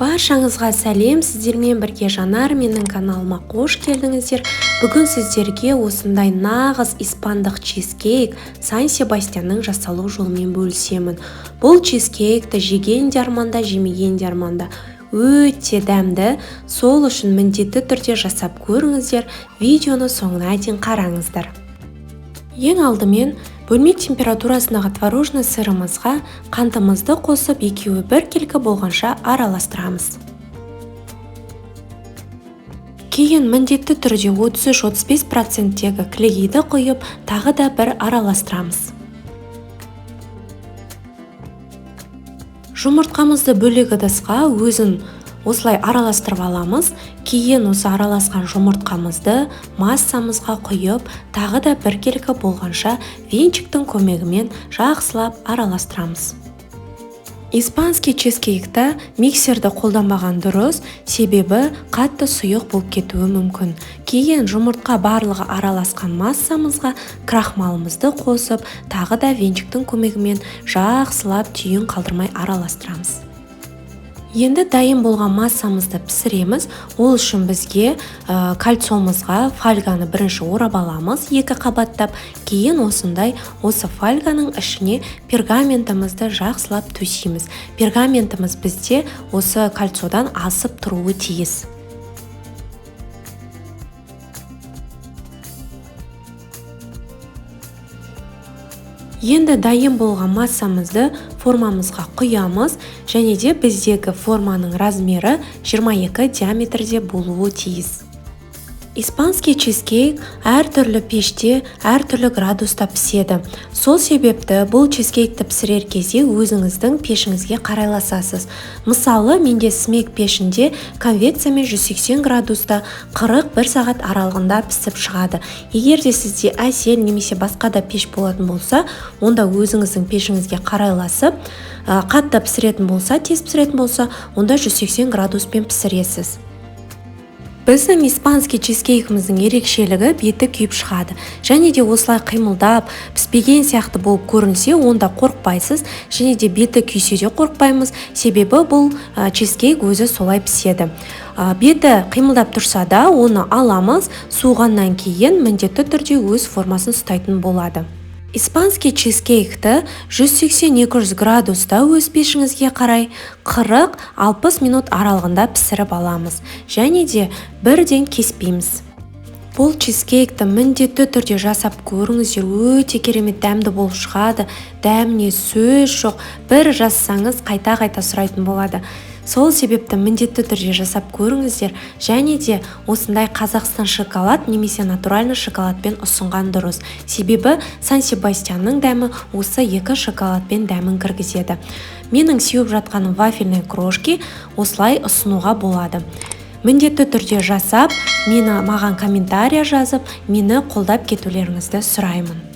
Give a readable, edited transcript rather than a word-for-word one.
Баршаңызға сәлем, сіздермен бірге Жанар, менің каналыма қош келдіңіздер. Бүгін сіздерге осындай нағыз испандық чизкейк Сан Себастьянның жасалу жолымен бөлісемін. Бұл чизкейкті жеген де арманда, жемеген де арманда. Өте дәмді, сол үшін міндетті түрде жасап көріңіздер, видеоны соңына дейін қараңыздар. Ең алдымен бөлме температурасындағы творожный сырымызға қантымызды қосып, екеуі бір келкі болғанша араластырамыз. Кейін міндетті түрде 33-35%-тегі кілегейді құйып, тағы да бір араластырамыз. Жұмыртқамызды бөлек ыдысқа өзін осылай араластырып аламыз. Кейін осы араласқан жұмыртқамызды массамызға құйып, тағы да бір келкі болғанша венчиктің көмегімен жақсылап араластырамыз. Испанский чизкейкті миксерді қолданбаған дұрыс, себебі қатты сұйық болып кетуі мүмкін. Кейін жұмыртқа барлығы араласқан массамызға крахмалымызды қосып, тағы да венчиктің көмегімен жақсылап түйін қалдырмай араластырамыз. Енді дайын болған массамызды пісіреміз. Ол үшін бізге кольцомызға фольганы бірінші орап аламыз, екі қабаттап. Кейін осы фольганың ішіне пергаментімізді жақсылап төсейміз. Пергаментіміз бізде осы кольцодан асып тұруы тиіс. Енді дайын болған массамызды формамызға құямыз, және де біздегі форманың размері 22 диаметрде болуы тиіс. Испанский чизкейк әртүрлі пеште, әртүрлі градуста піседі. Сол себепті бұл чизкейкті пісірер кезде өзіңіздің пешіңізге қарайласасыз. Мысалы, менде смек пешінде конвекциямен 180 градуста 41 сағат аралығында пісіп шығады. Егер де сізде әсел немесе басқа да пеш болатын болса, онда өзіңіздің пешіңізге қарайласып, қатты пісіретін болса, тез пісіретін болса, онда 180 градуспен пісіресіз. Біздің испанский чизкейкіміздің ерекшелігі беті күйіп шығады. Және де осылай қимылдап, піспеген сияқты болып көрінсе, онда қорықпайсыз, және де беті күйсе де қорықпаймыз, себебі бұл чизкейк өзі солай піседі. Беті қимылдап тұрса да, оны аламыз, суығаннан кейін міндетті түрде өз формасын ұстайтын болады. Испанский чизкейкті 180-200 градуста өз пешіңізге қарай 40-60 минут аралығында пісіріп аламыз. Және де бірден кеспейміз. Бұл чизкейкті міндетті түрде жасап көріңіздер, өте керемет дәмді болып шығады. Дәміне сөз жоқ, бір жазсаңыз қайта-қайта сұрайтын болады. Сол себепті міндетті түрде жасап көріңіздер, және де осындай Қазақстан шоколад немесе натуральный шоколадпен ұсынған дұрыс. Себебі Сан Себастьянның дәмі осы екі шоколадпен дәмін кіргізеді. Менің сеуіп жатқаным вафельный крошки осылай ұсынуға болады. Міндетті түрде жасап, маған комментария жазып, мені қолдап кетулеріңізді сұраймын.